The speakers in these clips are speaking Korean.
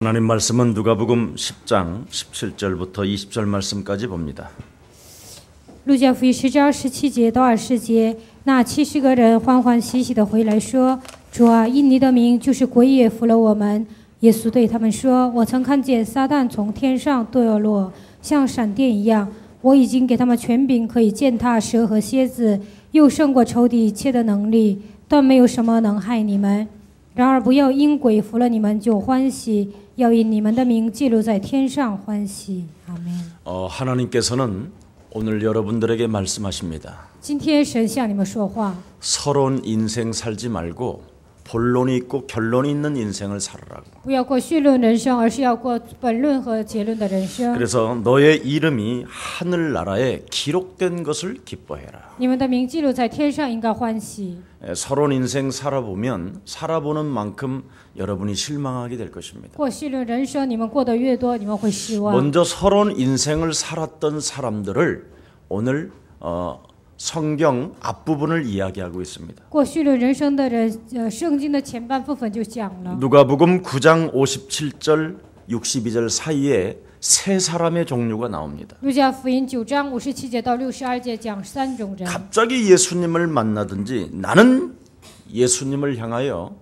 하나님 말씀은 누가복음 10장 17절부터 20절 말씀까지 봅니다. 路加福音10章17节到20节，那70个人欢欢喜喜地回来说：“主啊，因你的名，就是鬼也服了我们。”耶稣对他们说：“我曾看见撒旦从天上堕落，像闪电一样。我已经给他们权柄，可以践踏蛇和蝎子，又胜过仇敌一切的能力，断没有什么能害你们。然而不要因鬼服了你们就欢喜，要因你们的名记录在天上欢喜。”阿们。 하나님께서는 오늘 여러분들에게 말씀하십니다. 今天神向你们说话， 서러운 인생 살지 말고 본론이 있고 결론이 있는 인생을 살으라고. 不要过绪论人生，而是要过本论和结论的人生。 그래서 너의 이름이 하늘나라에 기록된 것을 기뻐해라. 你们的名记录在天上，应该欢喜。 서러운 인생 살아보면 살아보는 만큼 여러분이 실망하게 될 것입니다. 过绪论人生，你们过得越多，你们会失望。 먼저 서러운 인생을 살았던 사람들을 오늘 성경 앞부분을 이야기하고 있습니다. 过绪论人生的人，圣经的前半部分就讲了。 누가복음 9장 57절 62절 사이에 세 사람의 종류가 나옵니다. 路加福音9章57节到62节讲三种人。 갑자기 예수님을 만나든지 나는 예수님을 향하여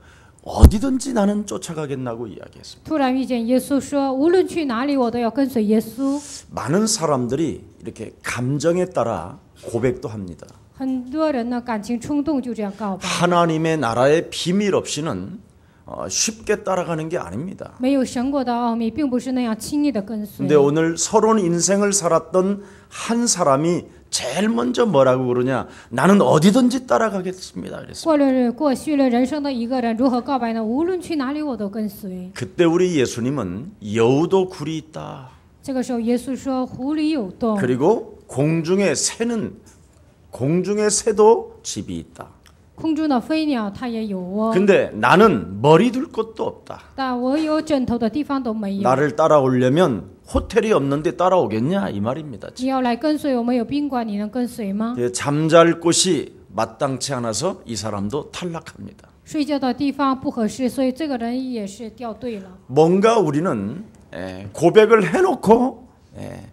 어디든지 나는 쫓아가겠다고 이야기했습니다. 突然遇见耶稣，说无论去哪里，我都要跟随耶稣。 많은 사람들이 이렇게 감정에 따라 고백도 합니다. 很多人呢，感情冲动就这样告白。 하나님의 나라의 비밀 없이는 쉽게 따라가는 게 아닙니다. 没有神国的奥秘，并不是那样轻易的跟随。 근데 오늘 서러운 인생을 살았던 한 사람이 제일 먼저 뭐라고 그러냐? 나는 어디든지 따라가겠습니다. 그랬습니다. 过绪论人生的一个人如何告白呢？无论去哪里，我都跟随。 그때 우리 예수님은 여우도 굴이 있다. 这个时候，耶稣说：“湖里有洞， 그리고 공중의 새도 집이 있다. 空中的飞鸟它也有窝， 근데 나는 머리 둘 곳도 없다. 但我有枕头的地方都没有。 나를 따라오려면 호텔이 없는데 따라오겠냐 이 말입니다. 你要来跟随我们有宾馆，你能跟随吗？ 잠잘 곳이 마땅치 않아서 이 사람도 탈락합니다. 睡觉的地方不合适，所以这个人也是掉队了。 뭔가 우리는 고백을 해놓고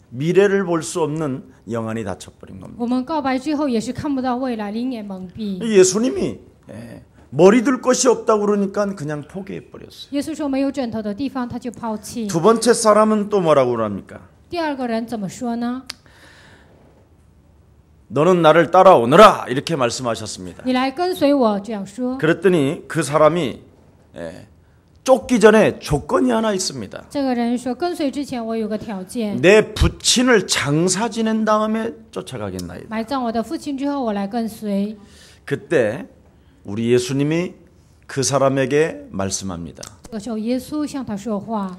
미래를 볼 수 없는 영안이 닫혀버린 겁니다. 我们告白之后也是看不到未来，灵眼蒙蔽。 예수님이 머리 둘 곳이 없다고 그러니까 그냥 포기해버렸어요. 耶稣说没有枕头的地方，他就抛弃。 두 번째 사람은 또 뭐라고 그럽니까? 第二个人怎么说呢？ 너는 나를 따라오너라 이렇게 말씀하셨습니다. 你来跟随我，这样说。 그랬더니 그 사람이 쫓기 전에 조건이 하나 있습니다. 这个人说：“跟随之前，我有个条件， 내 부친을 장사 지낸 다음에 쫓아가겠나이다. 埋葬我的父亲之后，我来跟随。” 그때 우리 예수님이 그 사람에게 말씀합니다. 这个时候，耶稣向他说话，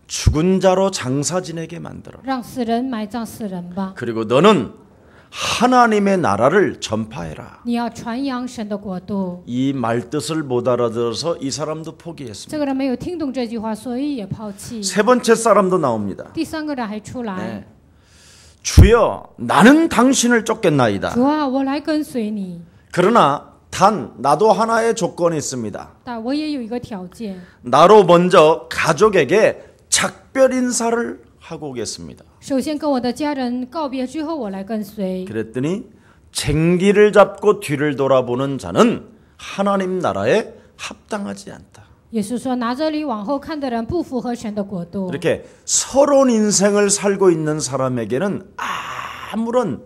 죽은 자로 장사 지내게 만들어라. 让死人埋葬死人吧。 그리고 너는 하나님의 나라를 전파해라. 你要传扬神的国度。 이 말뜻을 못 알아들어서 이 사람도 포기했습니다. 这个人没有听懂这句话，所以也抛弃。 세 번째 사람도 나옵니다. 第三个人还出来， 주여 나는 당신을 쫓겠나이다. 主啊，我来跟随你， 그러나 단 나도 하나의 조건이 있습니다. 但我也有一个条件， 나로 먼저 가족에게 작별 인사를 하고 오겠습니다. 首先跟我的家人告别之后，我来跟随。 그랬더니 쟁기를 잡고 뒤를 돌아보는 자는 하나님 나라에 합당하지 않다. 耶稣说：“拿着你往后看的人不符合神的国度。” 이렇게 서러운 인생을 살고 있는 사람에게는 아무런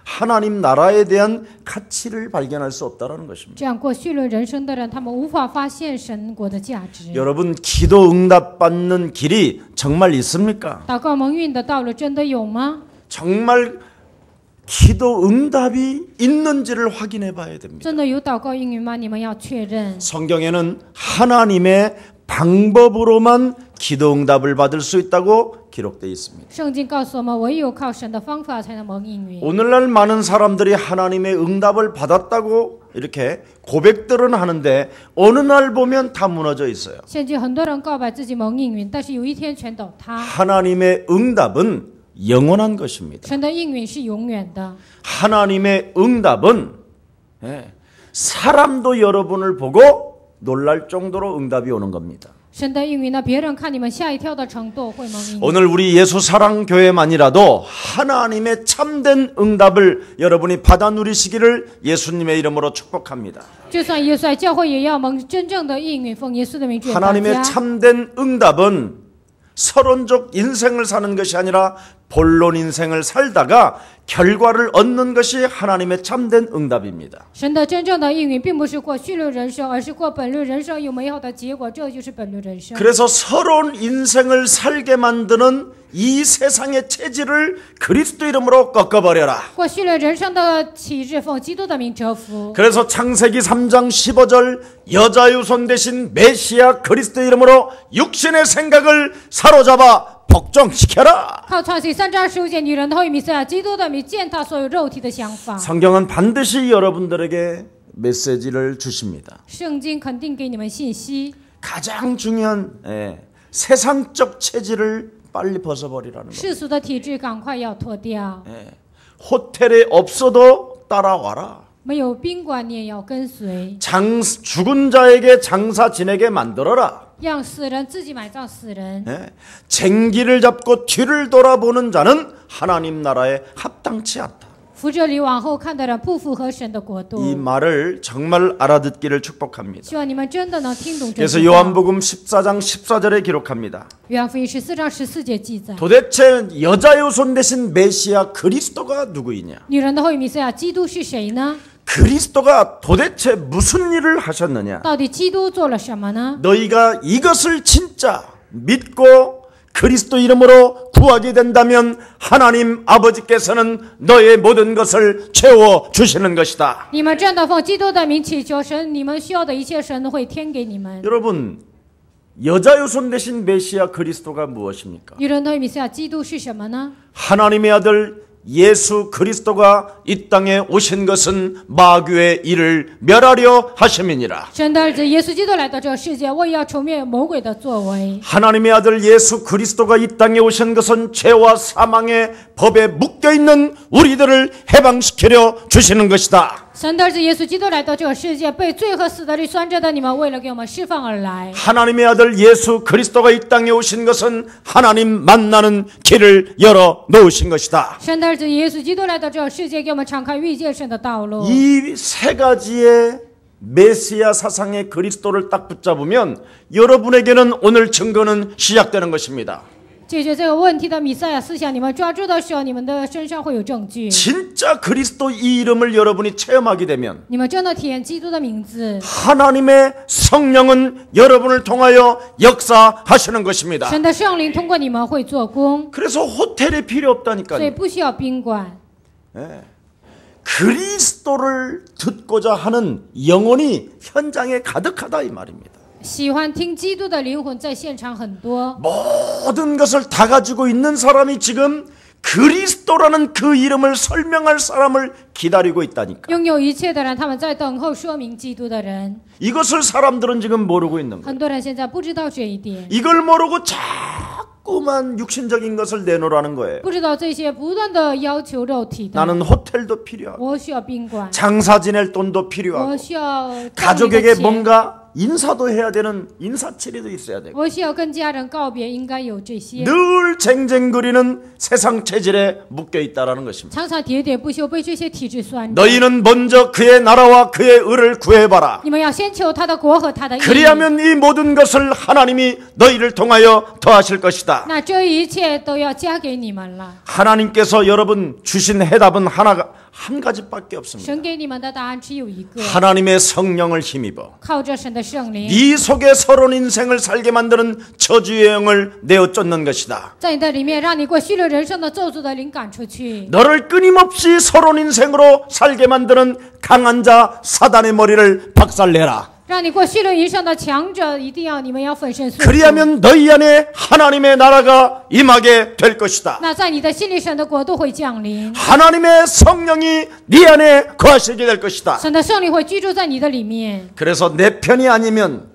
하나님 나라에 대한 가치를 발견할 수 없다는 것입니다. 这样过绪论人生的人，他们无法发现神国的价值。 여러분 기도 응답 받는 길이 정말 있습니까? 祷告蒙允的道路真的有吗？ 정말 기도 응답이 있는지를 확인해 봐야 됩니다. 真的有祷告应允吗？你们要确认。 성경에는 하나님의 방법으로만 기도 응답을 받을 수 있다고 기록되어 있습니다. 圣经告诉我们，唯有靠神的方法才能蒙应允。 오늘날 많은 사람들이 하나님의 응답을 받았다고 이렇게 고백들은 하는데 어느 날 보면 다 무너져 있어요. 现在很多人告白自己蒙应允，但是有一天全倒塌。 하나님의 응답은 영원한 것입니다. 神的应允是永远的， 하나님의 응답은 사람도 여러분을 보고 놀랄 정도로 응답이 오는 겁니다. 神的应允呢，别人看你们吓一跳的程度会蒙应允。 오늘 우리 예수 사랑 교회만이라도 하나님의 참된 응답을 여러분이 받아 누리시기를 예수님의 이름으로 축복합니다. 就算耶稣在教会，也要蒙真正的应允，奉耶稣的名祝福大 하나님의 家。 참된 응답은 서론적 인생을 사는 것이 아니라 본론 인생을 살다가 결과를 얻는 것이 하나님의 참된 응답입니다. 神的真正的应允，并不是过序律人生，而是过本律人生有美好的结果，这就是本律人生。 그래서 서러운 인생을 살게 만드는 이 세상의 체질을 그리스도 이름으로 꺾어버려라. 过序律人生的体制，奉基督的名折服。 그래서 창세기 3장 15절 여자 유손 대신 메시아 그리스도 이름으로 육신의 생각을 사로잡아 복종시켜라. 靠创世3章15节，女人的后裔弥赛亚，基督的名践踏所有肉体的想法。 성경은 반드시 여러분들에게 메시지를 주십니다. 圣经肯定给你们信息， 가장 중요한 세상적 체질을 빨리 벗어버리라는 거. 世俗的体制赶快要脱掉。 호텔에 없어도 따라와라. 没有宾馆，你也要跟随。 죽은 자에게 장사 지내게 만들어라. 让死人自己埋葬死人。 쟁기를 잡고 뒤를 돌아보는 자는 하나님 나라에 합당치 않다. 扶着你往后看的人不符合神的国 이 度。 말을 정말 알아듣기를 축복합니다. 希望你们真的能听懂这 그래서 句话。 요한복음 14장 14절에 기록합니다. 约翰福音14章14节记载， 도대체 여자 유손 대신 메시아 그리스도가 누구이냐? 女人的后裔弥赛亚基督是谁呢？ 그리스도가 도대체 무슨 일을 하셨느냐? 到底基督做了什么呢？ 너희가 이것을 진짜 믿고 그리스도 이름으로 구하게 된다면 하나님 아버지께서는 너의 모든 것을 채워 주시는 것이다. 你们真的奉基督的名祈求神，你们需要的一切神都会添给你们。 여러분, 여자 유손 대신 메시아 그리스도가 무엇입니까? 女人的后裔弥赛亚基督是什么呢？ 하나님의 아들 예수 그리스도가 이 땅에 오신 것은 마귀의 일을 멸하려 하심이니라. 神的儿子耶稣基督来到这个世界，为要除灭魔鬼的作为。 하나님의 아들 예수 그리스도가 이 땅에 오신 것은 죄와 사망의 법에 묶여있는 우리들을 해방시키려 주시는 것이다. 神的儿子耶稣基督来到这个世界，被罪和死的律拴着的你们，为了给我们释放而来。 하나님의 아들 예수 그리스도가 이 땅에 오신 것은 하나님 만나는 길을 열어 놓으신 것이다. 神的儿子耶稣基督来到这个世界，给我们敞开遇见神的道路。 이 세 가지의 메시아 사상의 그리스도를 딱 붙잡으면 여러분에게는 오늘 증거는 시작되는 것입니다. 解决这个问题的弥赛亚思想，你们抓住的时候，你们的身上会有证据。 진짜 그리스도 이 이름을 여러분이 체험하게 되면 你们真的体验基督的名字， 하나님의 성령은 여러분을 통하여 역사하시는 것입니다. 神的圣灵通过你们会做工， 그래서 호텔이 필요 所以 없다니까요. 不需要宾馆。 그리스도를 듣고자 하는 영혼이 현장에 가득하다 이 말입니다. 喜欢听基督的灵魂在现场很多， 모든 것을 다 가지고 있는 사람이 지금 그리스도라는 그 이름을 설명할 사람을 기다리고 있다니까. 拥有一切的人，他们在等候说明基督的人。 이것을 사람들은 지금 모르고 있는 거예요. 很多人现在不知道这一点， 이걸 모르고 자꾸만 육신적인 것을 내놓으라는 거예요. 不知道这些不断的要求肉体的。 나는 호텔도 필요하고 我需要宾馆， 장사 지낼 돈도 我 필요하고 需要挣你的 가족에게 钱， 뭔가 인사도 해야 되는 인사치레도 있어야 되고 我需要跟家人告别，应该有这些。 늘 쟁쟁거리는 세상 체질에 묶여 있다라는 것입니다. 常常喋喋不休，被这些体制拴着。 너희는 먼저 그의 나라와 그의 의를 구해봐라. 你们要先求他的国和他的义， 그리하면 이 모든 것을 하나님이 너희를 통하여 더하실 것이다. 那这一切都要加给你们了。 하나님께서 여러분 주신 해답은 한 가지밖에 없습니다. 神给你们的答案只有一个， 하나님의 성령을 힘입어 靠着神的圣灵， 네 속에 서러운 인생을 살게 만드는 저주의 영을 내어 쫓는 것이다. 在你的里面，让你过虚了人生的咒诅的灵赶出去， 너를 끊임없이 서러운 인생으로 살게 만드는 강한 자 사단의 머리를 박살내라. 让你过虚了人生的强者，一定要你们要粉身碎骨。 그리하면 너희 안에 하나님의 나라가 임하게 될 것이다. 那在你的心里，神的国度会降临， 하나님의 성령이 네 안에 거하시게 될 것이다. 神的圣灵会居住在你的里面。 그래서 내 편이 아니면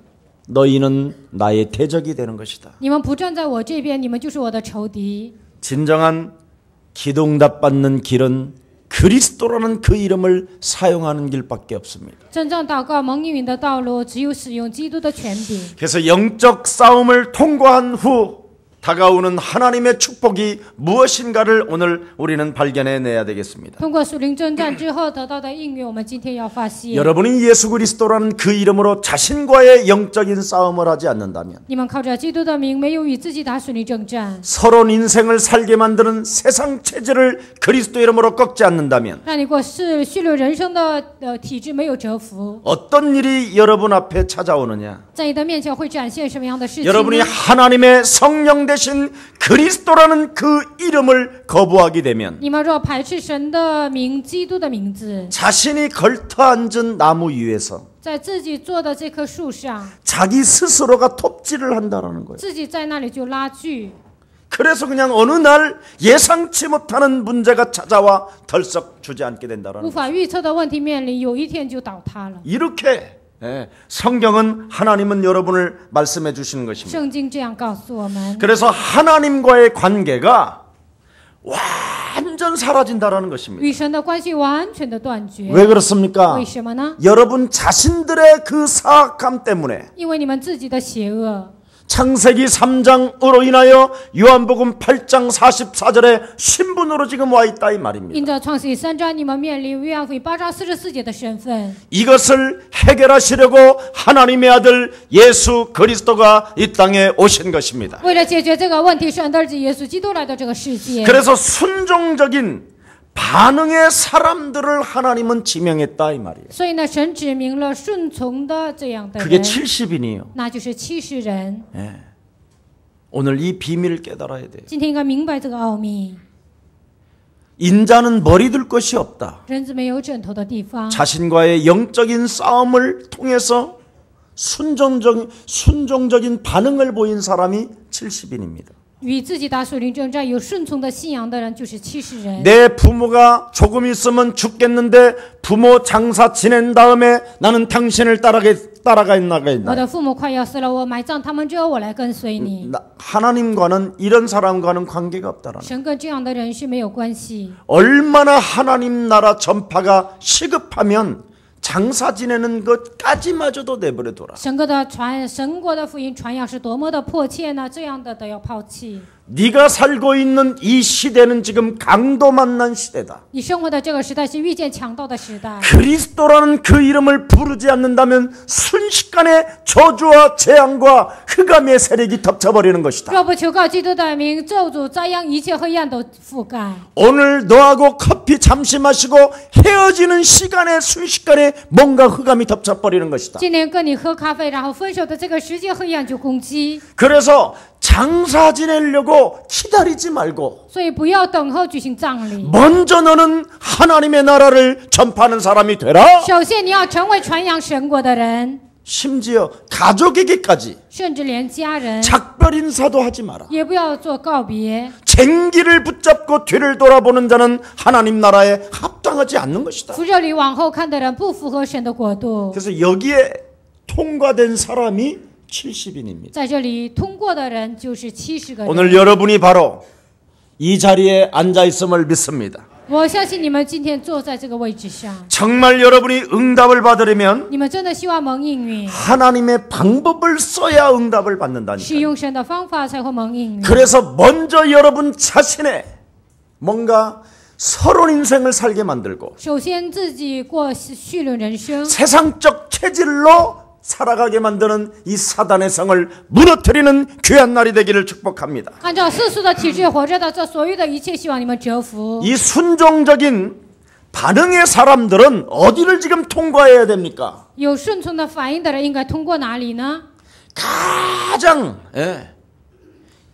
너희는 나의 대적이 되는 것이다. 你们不站在我这边，你们就是我的仇敌。 진정한 기도응답 받는 길은 그리스도라는 그 이름을 사용하는 길밖에 없습니다. 真正祷告蒙应允的道路，只有使用基督的权柄。 그래서 영적 싸움을 통과한 후 다가오는 하나님의 축복이 무엇인가를 오늘 우리는 발견해내야 되겠습니다. 通过属灵征战之后得到的应允，我们今天要发现。 여러분이 예수 그리스도라는 그 이름으로 자신과의 영적인 싸움을 하지 않는다면 你们靠着基督的名，没有与自己打属灵征战， 서론 인생을 살게 만드는 세상 체질을 그리스도 이름으로 꺾지 않는다면 让你过是虚流人生的体制没有折服， 어떤 일이 여러분 앞에 찾아오느냐? 在你的面前会展现什么样的事情 여러분이 呢？ 하나님의 성령 대신 그리스도라는 그 이름을 거부하게 되면 你们若排斥神的名、基督的名字， 자신이 걸터앉은 나무 위에서 在自己做的这棵树上， 자기 스스로가 톱질을 한다는 거예요. 自己在那里就拉锯。 그래서 그냥 어느 날 예상치 못하는 문제가 찾아와 덜썩 주저앉게 无 된다는 法预测的问题面临，有一天就倒塌了。 이렇게 성경은 하나님은 여러분을 말씀해 주시는 것입니다. 圣经这样告诉我们， 그래서 하나님과의 관계가 완전 사라진다라는 것입니다. 与神的关系完全的断绝。 왜 그렇습니까? 为什么呢？ 여러분 자신들의 그 사악함 때문에 因为你们自己的邪恶。 창세기 3장으로 인하여 요한복음 8장 44절에 신분으로 지금 와 있다 이 말입니다. 因着创世记3章，你们面临约翰福音8章44节的身份。 이것을 해결하시려고 하나님의 아들 예수 그리스도가 이 땅에 오신 것입니다. 为了解决这个问题，神的儿子耶稣基督来到这个世界。 그래서 순종적인 반응의 사람들을 하나님은 지명했다 이 말이에요. 所以呢，神指明了顺从的这样的 그게 人， 70인이에요. 那就是70人。 오늘 이 비밀을 깨달아야 돼요. 今天应该明白这个奥秘。 인자는 머리 둘 것이 없다. 人子没有枕头的地方。 자신과의 영적인 싸움을 통해서 순종적인 반응을 보인 사람이 70인입니다. 与自己打属灵征战有顺从的信仰的人就是70人。 내 부모가 조금 있으면 죽겠는데 부모 장사 지낸 다음에 나는 당신을 따라가 있나 我的父母快要死了，我埋葬他们之后，我来跟随你。 하나님과는 이런 사람과는 관계가 없다라는 神跟这样的人是没有关系。 얼마나 하나님 나라 전파가 시급하면 장사 지내는 것까지마저도 내버려둬라. 神国的福音传扬是多么的迫切呢？这样的都要抛弃。 네가 살고 있는 이 시대는 지금 강도 만난 시대다. 你生活的这个时代是遇见强盗的时代。 그리스도라는 그 이름을 부르지 않는다면 순식간에 저주와 재앙과 흑암의 세력이 덮쳐버리는 것이다. 若不求告基督的名，咒诅、灾殃、一切黑暗都覆盖。 오늘 너하고 커피 잠시 마시고 헤어지는 시간에 순식간에 뭔가 흑암이 덮쳐버리는 것이다. 今天跟你喝咖啡，然后分手的这个时间，黑暗就攻击。 그래서 장사 지내려고 기다리지 말고 所以不要等候举行葬礼。 먼저 너는 하나님의 나라를 전파하는 사람이 되라. 首先，你要成为传扬神国的人， 심지어 가족에게까지 甚至连家人 작별 인사도 하지 마라. 也不要做告别。 쟁기를 붙잡고 뒤를 돌아보는 자는 하나님 나라에 합당하지 않는 것이다. 扶着你往后看的人不符合神的国度。 그래서 여기에 통과된 사람이 70인입니다. 在这里通过的人就是70个人。 오늘 여러분이 바로 이 자리에 앉아 있음을 믿습니다. 我相信你们今天坐在这个位置上， 정말 여러분이 응답을 받으려면 你们真的希望蒙应允， 하나님의 방법을 써야 응답을 使 받는다니까요. 用神的方法才会蒙应允。 그래서 먼저 여러분 자신의 뭔가 서론 인생을 살게 만들고 首先自己过虚论人生， 세상적 체질로 살아가게 만드는 이 사단의 성을 무너뜨리는 귀한 날이 되기를 축복합니다. 按照世俗的体制活着的这所有的一切，希望你们折服。 이 순종적인 반응의 사람들은 어디를 지금 통과해야 됩니까? 有顺从的反应的人应该通过哪里呢？ 가장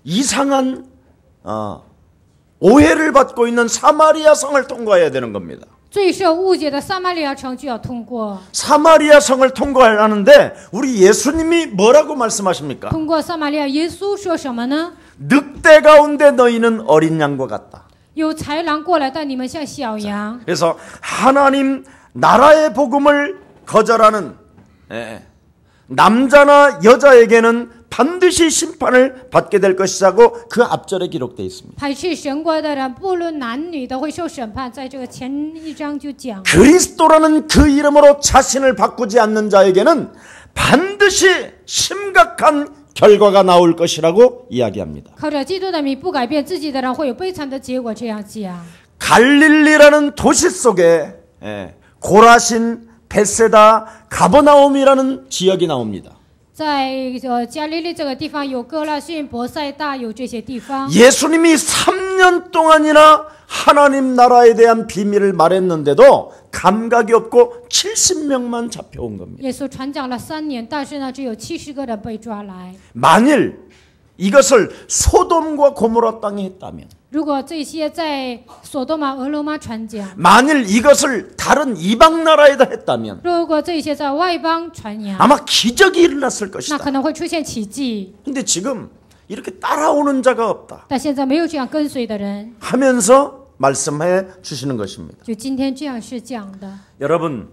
이상한 오해를 받고 있는 사마리아 성을 통과해야 되는 겁니다. 最受误解的撒玛利亚城就要通过。 사마리아 성을 통과하는데 우리 예수님이 뭐라고 말씀하십니까? 通过撒玛利亚，耶稣说什么呢？ 늑대 가운데 너희는 어린 양과 같다. 有豺狼过来，但你们像小羊。 그래서 하나님 나라의 복음을 거절하는 남자나 여자에게는 반드시 심판을 받게 될 것이라고 그 앞절에 기록되어 있습니다. 排斥神国的人，不论男女都会受审判。在这个前一章就讲， 그리스도라는 그 이름으로 자신을 바꾸지 않는 자에게는 반드시 심각한 결과가 나올 것이라고 이야기합니다. 靠着基督的名不改变自己的人，会有悲惨的结果。这样讲， 갈릴리라는 도시 속에 고라신, 벳세다, 가버나움이라는 지역이 나옵니다. 在加利利这个地方有哥拉汛、伯赛大，有这些地方。 예수님이 3년 동안이나 하나님 나라에 대한 비밀을 말했는데도 감각이 없고 70명만 잡혀온 겁니다. 耶稣传讲了3年，但是呢，只有70个人被抓来。 만일 이것을 소돔과 고모라 땅에 했다면, 如果这些在索多玛、俄罗马传讲， 만일 이것을 다른 이방 나라에다 했다면 如果这些在外邦传扬， 아마 기적이 일어났을 那 것이다. 可能会出现奇迹。 근데 지금 이렇게 따라오는 자가 없다 但现在没有这样跟随的人， 하면서 말씀해 주시는 것입니다. 就今天这样是讲的。 여러분,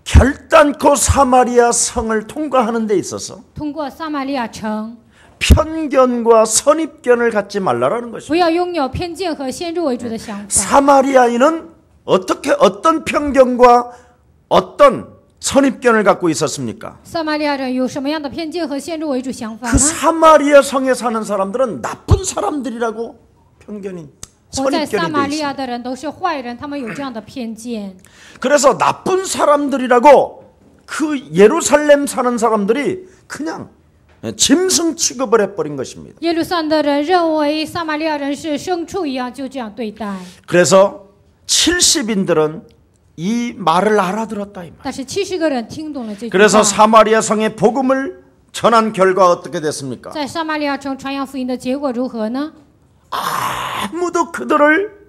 결단코 사마리아 성을 통과하는 데 있어서 通过撒玛利亚城， 편견과 선입견을 갖지 말라라는 것입니다. 不要拥有偏见和先入为主的想法。 사마리아인은 어떤 편견과 어떤 선입견을 갖고 있었습니까? 撒玛利亚人有什么样的偏见和先入为主想法 그 呢？ 사마리아 성에 사는 사람들은 나쁜 사람들이라고 편견이 活在撒 선입견이 玛 돼 利亚 있습니다. 的人都是坏人，他们有这样的偏见。 그래서 나쁜 사람들이라고 그 예루살렘 사는 사람들이 그냥 짐승 취급을 해버린 것입니다. 耶路撒冷的人认为撒玛利亚人是牲畜一样，就这样对待。 그래서 70인들은 이 말을 알아들었다 이 말. 但是70个人听懂了这句 그래서 话。 사마리아 성의 복음을 전한 결과 어떻게 됐습니까? 在撒玛利亚城传扬福音的结果如何呢？ 아무도 그들을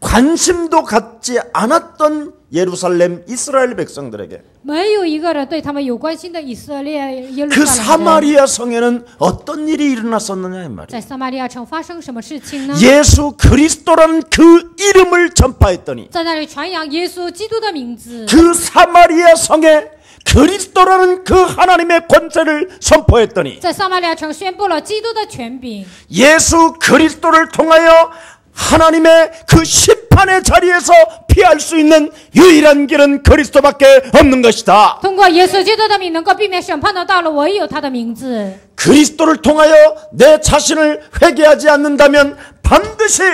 관심도 갖지 않았던 예루살렘 이스라엘 백성들에게 没有一个人对他们有关心的以色列耶路 그 撒冷人。 사마리아 성에는 어떤 일이 일어났었느냐 이 말이에요. 在撒玛利亚城发生什么事情呢？ 예수 그리스도라는 그 이름을 전파했더니 在那里传扬耶稣基督的名字， 그 사마리아 성에 그리스도라는 그 하나님의 권세를 선포했더니 在撒玛利亚城宣布了基督的权柄。 예수 그리스도를 통하여 하나님의 그 심판의 자리에서 피할 수 있는 유일한 길은 그리스도밖에 없는 것이다. 通过耶稣基督的名，能够避免审判的道路，唯有他的名字。 그리스도를 통하여 내 자신을 회개하지 않는다면 반드시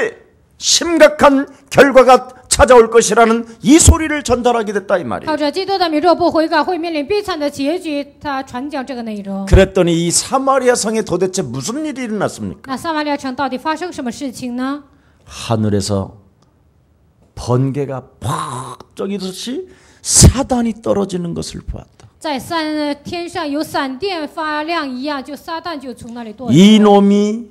심각한 결과가 찾아올 것이라는 이 소리를 전달하게 됐다 이 말이에요. 靠着基督的名，若不悔改，会面临悲惨的结局。他传讲这个内容。 그랬더니 이 사마리아 성에 도대체 무슨 일이 일어났습니까? 那撒玛利亚城到底发生什么事情呢？ 하늘에서 번개가 팍 쪄기듯이 사단이 떨어지는 것을 보았다. 在天上有闪电发亮一样，就撒旦就从那里堕落。 이놈이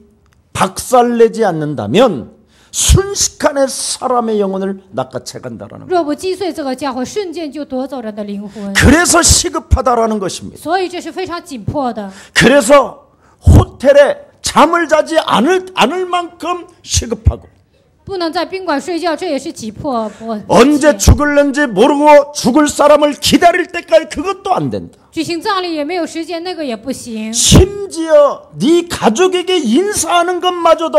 박살내지 않는다면 순식간에 사람의 영혼을 낚아채 간다라는 거예요. 若不击碎这个家伙，瞬间就夺走人的灵魂。 그래서 시급하다라는 것입니다. 所以这是非常紧迫的。 그래서 호텔에 잠을 자지 않을 만큼 시급하고 不能在宾馆睡觉，这也是急迫。 언제 죽을는지 모르고 죽을 사람을 기다릴 때까지 그것도 안 된다. 举行葬礼也没有时间，那个也不行。 심지어 네 가족에게 인사하는 것마저도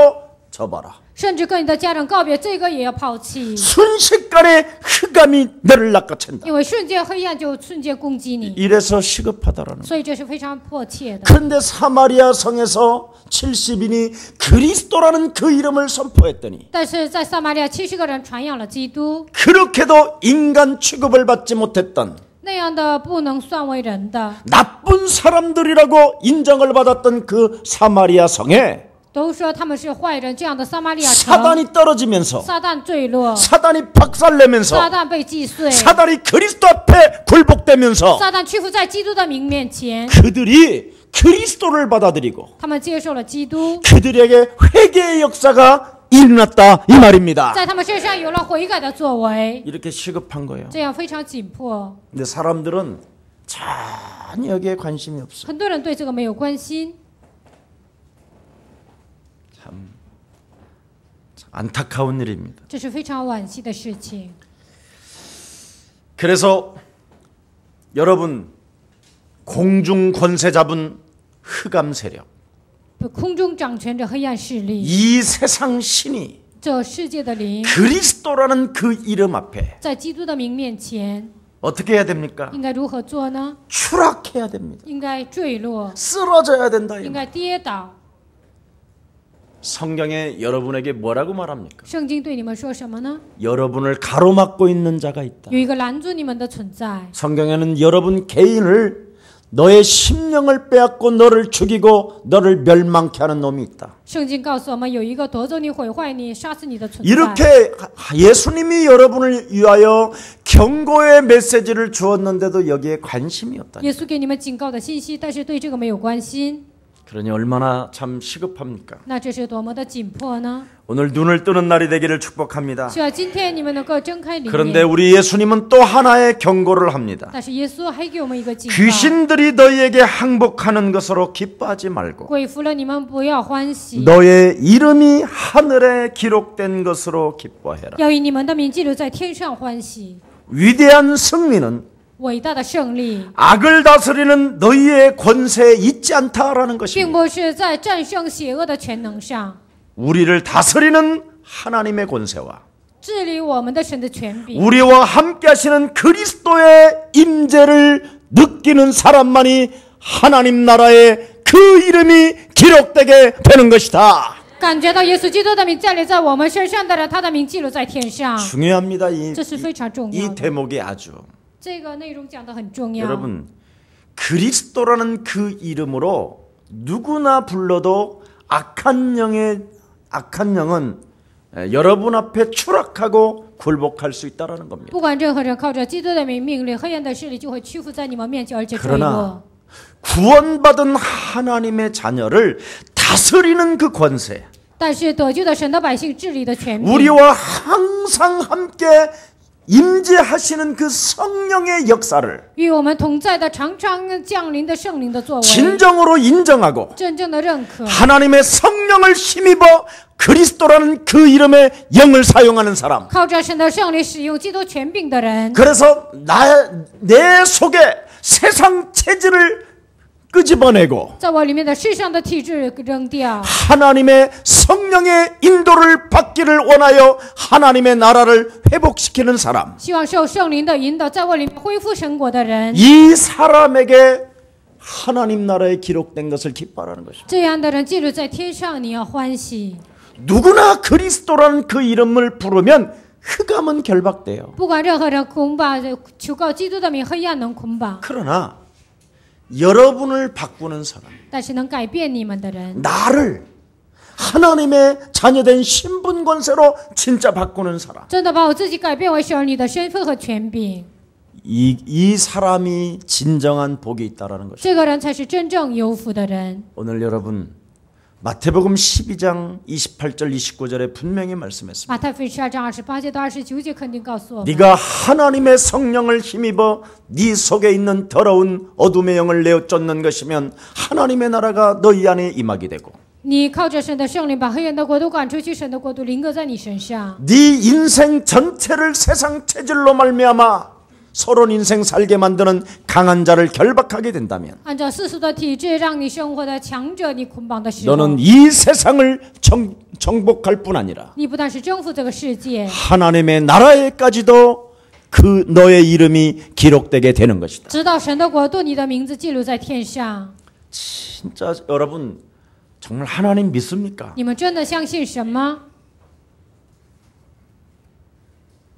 접어라. 甚至跟你的家人告别，这个也要抛弃， 순식간에 흑암이 너를 낚아챈다. 因为瞬间黑暗就瞬间攻击你， 이래서 시급하다라는 거예요. 所以这是非常迫切的。 그런데 사마리아 성에서 70인이 그리스도라는 그 이름을 선포했더니 但是在撒玛利亚70个人传扬了基督， 그렇게도 인간 취급을 받지 못했던 那样的不能算为人的， 나쁜 사람들이라고 인정을 받았던 그 사마리아 성에 都说他们是坏人。这样的撒玛利亚城， 사단이 떨어지면서 撒旦坠落， 사단이 박살내면서 撒旦被击碎， 사단이 그리스도 앞에 굴복되면서 撒旦屈服在基督的名面前， 그들이 그리스도를 받아들이고 他们接受了基督， 그들에게 회개의 역사가 일어났다 이 말입니다. 在他们身上有了悔改的作为， 이렇게 시급한 거예요. 这样非常紧迫。 근데 사람들은 전혀 여기에 관심이 없어. 很多人对这个没有关心， 참 안타까운 일입니다. 这是非常惋惜的事情。 그래서 여러분 공중 권세 잡은 흑암 세력, 空中掌权着黑暗势力， 이 세상 신이 这世界的灵， 그리스도라는 그 이름 앞에 在基督的名面前， 어떻게 해야 됩니까? 应该如何做呢？ 추락해야 됩니다. 应该坠落， 쓰러져야 된다. 应该跌倒。 성경에 여러분에게 뭐라고 말합니까? 圣经对你们说什么呢？ 여러분을 가로막고 있는 자가 있다. 有一个拦住你们的存在。 성경에는 여러분 개인을 너의 심령을 빼앗고 너를 죽이고 너를 멸망케 하는 놈이 있다. 圣经告诉我们，有一个夺走你、毁坏你、杀死你的存在。 이렇게 예수님이 여러분을 위하여 경고의 메시지를 주었는데도 여기에 관심이 없다. 耶稣给你们警告的信息，但是对这个没有关心， 그러니 얼마나 참 시급합니까? 那这是多么的紧迫呢？ 오늘 눈을 뜨는 날이 되기를 축복합니다. 希望今天你们能够睁开灵 그런데 眼。 우리 예수님은 또 하나의 경고를 합니다. 但是耶稣还给我们一个警告： 귀신들이 너희에게 항복하는 것으로 기뻐하지 말고 鬼服了你们不要欢喜， 너의 이름이 하늘에 기록된 것으로 기뻐해라. 要以你们的名记录在天上欢喜。 위대한 승리는 伟大的胜利， 악을 다스리는 너희의 권세에 있지 않다라는 并 것입니다. 不是在战胜邪恶的全能上， 우리를 다스리는 하나님의 권세와 治理我们的神的权柄， 우리와 함께 하시는 그리스도의 임재를 느끼는 사람만이 하나님 나라에 그 이름이 기록되게 되는 것이다. 感觉到耶稣基督的名降临在我们身上的人，他的名记录在天上， 중요합니다. 이 这是非常重要 이 的。 대목이 아주 这个内容讲得很重要。 여러분 그리스도라는 그 이름으로 누구나 불러도 악한 영은 여러분 앞에 추락하고 굴복할 수 있다라는 겁니다. 不管任何人靠着基督的名命令，黑暗的势力就会屈服在你们面前，而且坠 그러나 落。 구원받은 하나님의 자녀를 다스리는 그 권세, 但是得救的神的百姓治理的权柄， 우리와 항상 함께 임재하시는 그 성령의 역사를 与我们同在的常常降临的圣灵的作为， 진정으로 인정하고 真正的认可， 하나님의 성령을 힘입어 그리스도라는 그 이름의 영을 사용하는 사람. 靠着神的圣灵使用基督权柄的人， 그래서 내 속에 세상 체질을 끄집어내고 在我里面的世上的体质扔掉， 하나님의 성령의 인도를 받기를 원하여 하나님의 나라를 회복시키는 사람. 希望受圣灵的引导，在我里面恢复神国的人， 이 사람에게 하나님 나라에 기록된 것을 기뻐하라는 것입니다. 这样的人记录在天上，你要欢喜。 누구나 그리스도라는 그 이름을 부르면 흑암은 결박돼요. 不管任何人捆绑，求告基督的名，黑暗能捆绑， 그러나 여러분을 바꾸는 사람, 但是能改变你们的人， 나를 하나님의 자녀된 신분 권세로 진짜 바꾸는 사람, 真的把我自己改变为神儿女的身份和权柄， 이 사람이 진정한 복이 있다라는 것입니다. 这个人才是真正有福的人。 오늘 여러분 마태복음 12장 28절 29절에 분명히 말씀했습니다. 马太福音12章28节到29节肯定告诉我们， 네가 하나님의 성령을 힘입어 네 속에 있는 더러운 어둠의 영을 내어 쫓는 것이면 하나님의 나라가 너희 안에 임하게 되고 你靠着神的圣灵把黑暗的国度赶出去，神的国度临格在你身上， 네 인생 전체를 세상 체질로 말미암아 서론 인생 살게 만드는 강한 자를 결박하게 된다면 按照世俗的体制让你生活的强者，你捆绑的时候， 너는 이 세상을 정복할 뿐 아니라 你不但是征服这个世界， 하나님의 나라에까지도 그 너의 이름이 기록되게 되는 것이다. 直到神的国度，你的名字记录在天上。 진짜 여러분 정말 하나님 믿습니까? 你们真的相信神吗？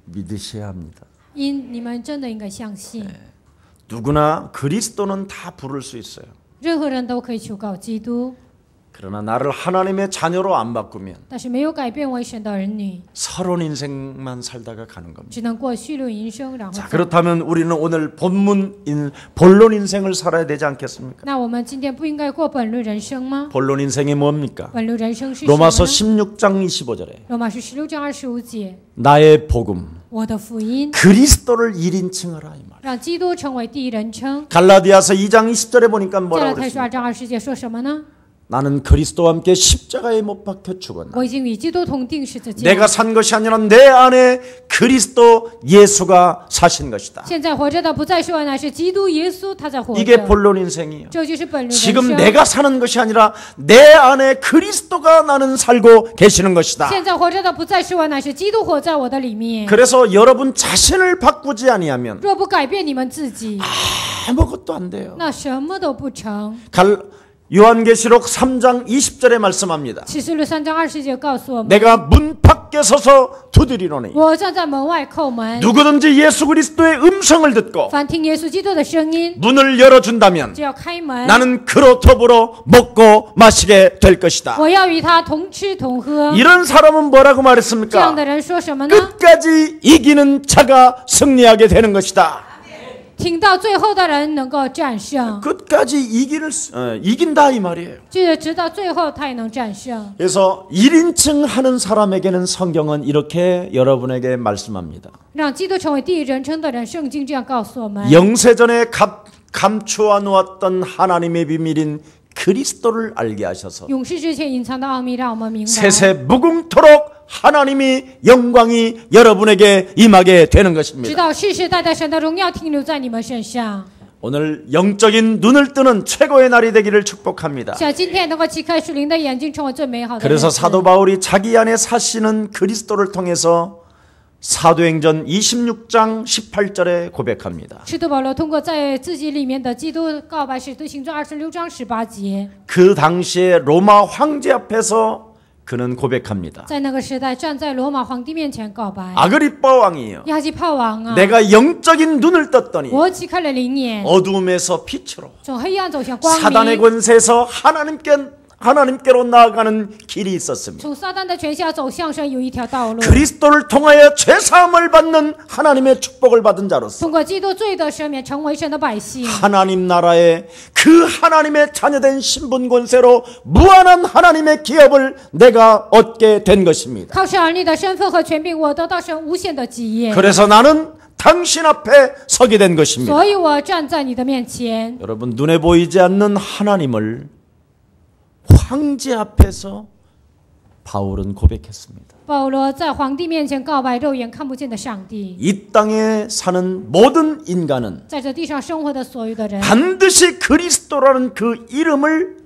믿으셔야 합니다. 你们真的应该相信， 누구나 그리스도는 다 부를 수 있어요. 任何人都可以求告基督， 그러나 나를 하나님의 자녀로 안 바꾸면 但是没有改变为神的儿女， 서론 인생만 살다가 가는 겁니다. 只能过虚流营生，然后 자, 그렇다면 우리는 오늘 본론 인생을 살아야 되지 않겠습니까? 那我们今天不应该过本论人生吗？ 본론 인생이 뭡니까? 本论人生是什么 로마서 呢？ 16장 25절에 罗马书16章25节， 나의 복음 我的福音 그리스도를 1인칭하라 이 말. 让基督成为第一人称。 갈라디아서 2장 20절에 보니까 加拉 뭐라고 太书 그랬습니까? 2章20节说什么呢？ 나는 그리스도와 함께 십자가에 못 박혀 죽었나. 我已经与基督同定十字架。 내가 산 것이 아니라 내 안에 그리스도 예수가 사신 것이다. 现在活着的不再是我，乃是基督耶稣他在活 이게 着。 본론 인생이에요. 这就是本论人 지금 生。 내가 사는 것이 아니라 내 안에 그리스도가 나는 살고 계시는 것이다. 现在活着的不再是我，乃是基督活在我的里面。 그래서 여러분 자신을 바꾸지 아니하면 若不改变你们自己， 아무것도 안 돼요. 那什么都不成。 요한계시록 3장 20절에 말씀합니다. 启示录3章20节告诉我们： 내가 문 밖에 서서 두드리노니 我站在门外叩门， 누구든지 예수 그리스도의 음성을 듣고 凡听耶稣基督的声音， 문을 열어준다면 只要开门， 나는 그로 더불어 먹고 마시게 될 것이다. 我要与他同吃同喝。 이런 사람은 뭐라고 这样 말했습니까? 的人说什么呢？ 끝까지 이기는 자가 승리하게 되는 것이다. 听到最后的人能够战胜， 끝까지 이긴다 이 말이에요. 就是直到最后他也能战胜。 그래서 1인칭 하는 사람에게는 성경은 이렇게 여러분에게 말씀합니다. 让基督成为第一人称的人，圣经这样告诉我们： 영세전에 감추어 놓았던 하나님의 비밀인 그리스도를 알게 하셔서 永世之前隐藏的奥秘，让我们明白。 세세 무궁토록 하나님이 영광이 여러분에게 임하게 되는 直 것입니다. 到世世代代神的荣耀停留在你们身上。 오늘 영적인 눈을 뜨는 최고의 날이 되기를 축복합니다. 想今天能够启开属灵的眼睛，成为最美好的日 그래서 子。 사도 바울이 자기 안에 사시는 그리스도를 통해서 사도행전 26장 18절에 고백합니다. 使徒保罗通过在自己里面的基督告白，使徒行传26章18节。 그 당시에 로마 황제 앞에서 그는 고백합니다. 在那个时代，站在罗马皇帝面前告白。 아그리빠 왕이요. 亚基帕王啊， 내가 영적인 눈을 떴더니 我启开了灵眼， 어두움에서 빛으로 从黑暗走向光 사단의 明， 권세에서 하나님께로 나아가는 길이 있었습니다. 从撒旦的权下走向神有一条道路。 그리스도를 통하여 죄사함을 받는 하나님의 축복을 받은 자로서 通过基督罪的赦免，成为神的百姓。 하나님 나라의 그 하나님의 자녀된 신분 권세로 무한한 하나님의 기업을 내가 얻게 된 것입니다. 靠神儿女的身份和权柄，我得到神无限的基业， 그래서 나는 당신 앞에 서게 된 것입니다. 所以我站在你的面前。 여러분 눈에 보이지 않는 하나님을 황제 앞에서 바울은 고백했습니다. 保罗在皇帝面前告白肉眼看不见的上帝。 이 땅에 사는 모든 인간은 在这地上生活的所有的人， 반드시 그리스도라는 그 이름을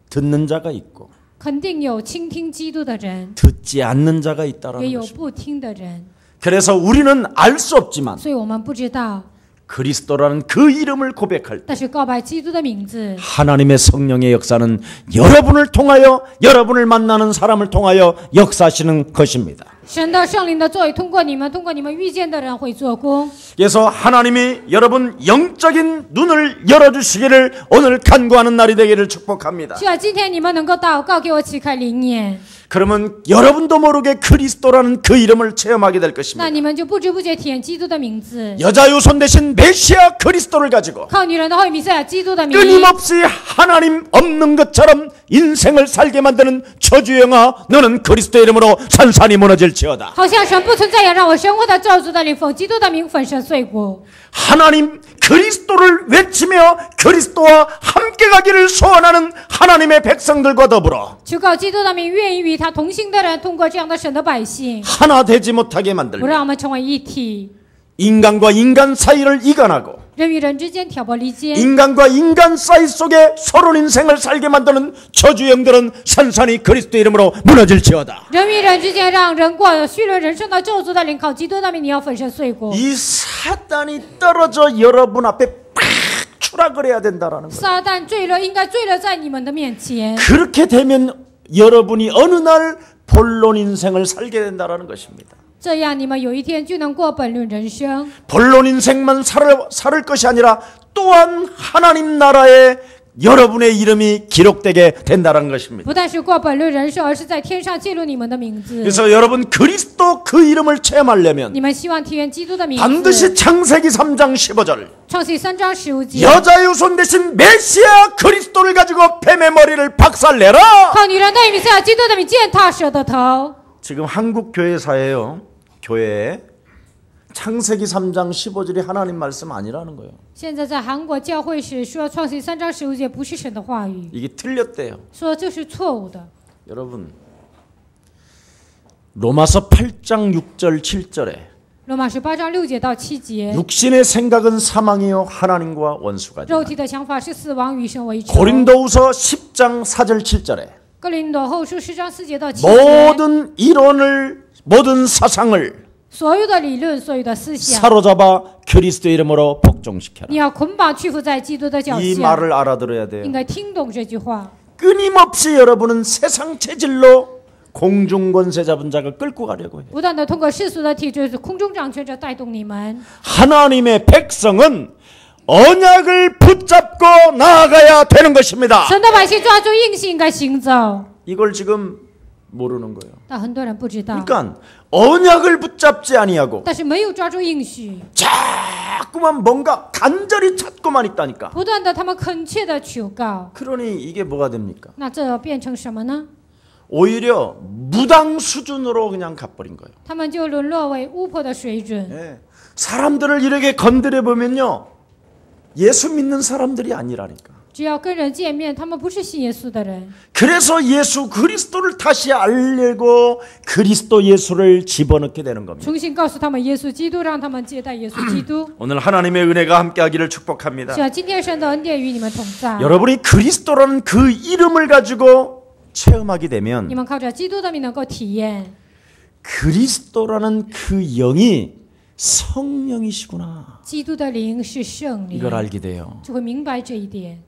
듣는 자가 있고 肯定有倾听基督的人， 듣지 않는 자가 也 있다라는 有 것입니다. 不听的人。 그래서 우리는 알 수 없지만 所以我们不知道， 그리스도라는 그 이름을 고백할 때 但是告白基督的名字， 하나님의 성령의 역사는 여러분을 통하여 여러분을 만나는 사람을 통하여 역사하시는 것입니다. 神的圣灵的作为通过你们遇见的人会做工。 그래서 하나님이 여러분 영적인 눈을 열어주시기를 오늘 간구하는 날이 되기를 축복합니다. 希望今天你们能够祷告，给我启开灵眼， 그러면 여러분도 모르게 그리스도라는 그 이름을 체험하게 될 那 것입니다. 你们就不知不觉体验基督的名字。 여자 유손 대신 메시아 그리스도를 가지고 靠女人的后裔弥赛亚基督的名， 끊임없이 하나님 없는 것처럼 인생을 살게 만드는 저주영아 너는 그리스도의 이름으로 산산이 무너질지어다. 好像神不存在一样，让我生活在咒诅的灵，奉基督的名粉身碎骨。 하나님 그리스도를 외치며 그리스도와 함께 가기를 소원하는 하나님의 백성들과 더불어 求告基督的名，愿意与他同行的人，通过这样的神的百姓， 하나 되지 못하게 不 만들며 让我们成为一体。 인간과 인간 사이를 이간하고 人与人之间挑拨离间， 인간과 인간 사이 속에 서로 인생을 살게 만드는 저주영들은 산산이 그리스도 이름으로 무너질지어다. 人与人之间让人过虚荣人生的咒诅的灵，靠基督的名，你要粉身碎骨。 이 사단이 떨어져 여러분 앞에 팍 추락을 해야 된다라는 거예요. 撒旦坠落，应该坠落在你们的面前。 그렇게 되면 여러분이 어느 날 본론 인생을 살게 된다라는 것입니다. 这样你们有一天就能过本论人生， 본론 인생만 살을 것이 아니라 또한 하나님 나라에 여러분의 이름이 기록되게 된다는 것입니다. 不但是过本论人生，而是在天上记录你们的名字。 그래서 여러분 그리스도 그 이름을 체험하려면 你们希望体验基督的名 반드시 字。 창세기 3장 15절 创世3章15节， 여자 유손 대신 메시아 그리스도를 가지고 뱀의 머리를 박살내라. 靠女人的弥赛亚基督的名践踏蛇的头。 지금 한국 교회사예요. 교회에 창세기 3장 15절이 하나님 말씀 아니라는 거예요. 现在在韩国教会是说创世3章15节不是神的话语， 이게 틀렸대요. 说这是错误的。 여러분, 로마서 8장 6절 7절에 罗马书8章6节到7节， 육신의 생각은 사망이요 하나님과 원수가 肉 되나. 体的想法是死亡，与神为仇。 고린도후서 10장 4절 7절에 哥林多后书10章4节到7节， 모든 이론을 모든 사상을 所有的理论，所有的思想， 사로잡아 그리스도의 이름으로 복종시켜라. 你要捆绑屈服在基督的脚 이 下。 말을 알아들어야 돼요. 应该听懂这句话。 끊임없이 여러분은 세상 체질로 공중권세 잡은 자가 끌고 가려고 해요. 不断的通过世俗的体制，空中掌权者带动你们。 하나님의 백성은 언약을 붙잡고 나아가야 되는 것입니다. 神的百姓抓住应许，应该行走。 이걸 지금 모르는 거예요. 但很多人不知道， 그러니까 언약을 붙잡지 아니하고 但是没有抓住应许， 자꾸만 뭔가 간절히 찾고만 있다니까. 不断的他们恳切的求告， 그러니 이게 뭐가 됩니까? 那这变成什么呢？ 오히려 무당 수준으로 그냥 가버린 거예요. 他们就沦落为巫婆的水准。 예. 사람들을 이렇게 건드려 보면요, 예수 믿는 사람들이 아니라니까. 只要跟人见面，他们不是信耶稣的人， 그래서 예수 그리스도를 다시 알려고 그리스도 예수를 집어넣게 되는 겁니다. 重新告诉他们耶稣基督，让他们接待耶稣基督。 오늘 하나님의 은혜가 함께하기를 축복합니다. 希望今天神的恩典与你们同在。 여러분이 그리스도라는 그 이름을 가지고 체험하게 你 되면 们靠着基督的名能够体验， 그리스도라는 그 영이 성령이시구나, 基督的灵是圣灵， 이걸 알게 돼요. 就会明白这一点。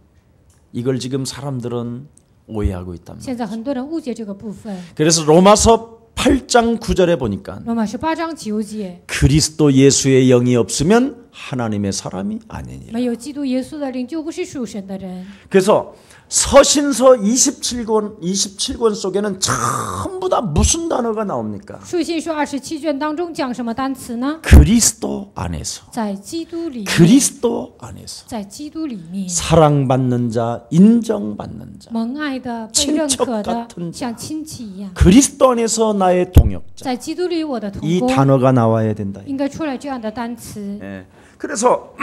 이걸 지금 사람들은 오해하고 있답니다. 现在很多人误解这个部分。 그래서 로마서 8장 9절에 보니까 罗马书8章9节， 그리스도 예수의 영이 없으면 하나님의 사람이 아니니라. 没有基督耶稣的灵，就不是属神的人。 그래서 서신서 27권 속에는 전부 다 무슨 단어가 나옵니까? 书信书27卷当中讲什么单词呢？ 그리스도 안에서, 在基督里面， 그리스도 안에서 在基督里面， 사랑받는 자, 인정받는 자, 蒙爱的、被认可 친척 的， 같은 자, 像亲戚一样。 그리스도 안에서 나의 동역자, 在基督里，我的同 이 工， 단어가 나와야 된다. 应该出来这样的单词。 예. 그래서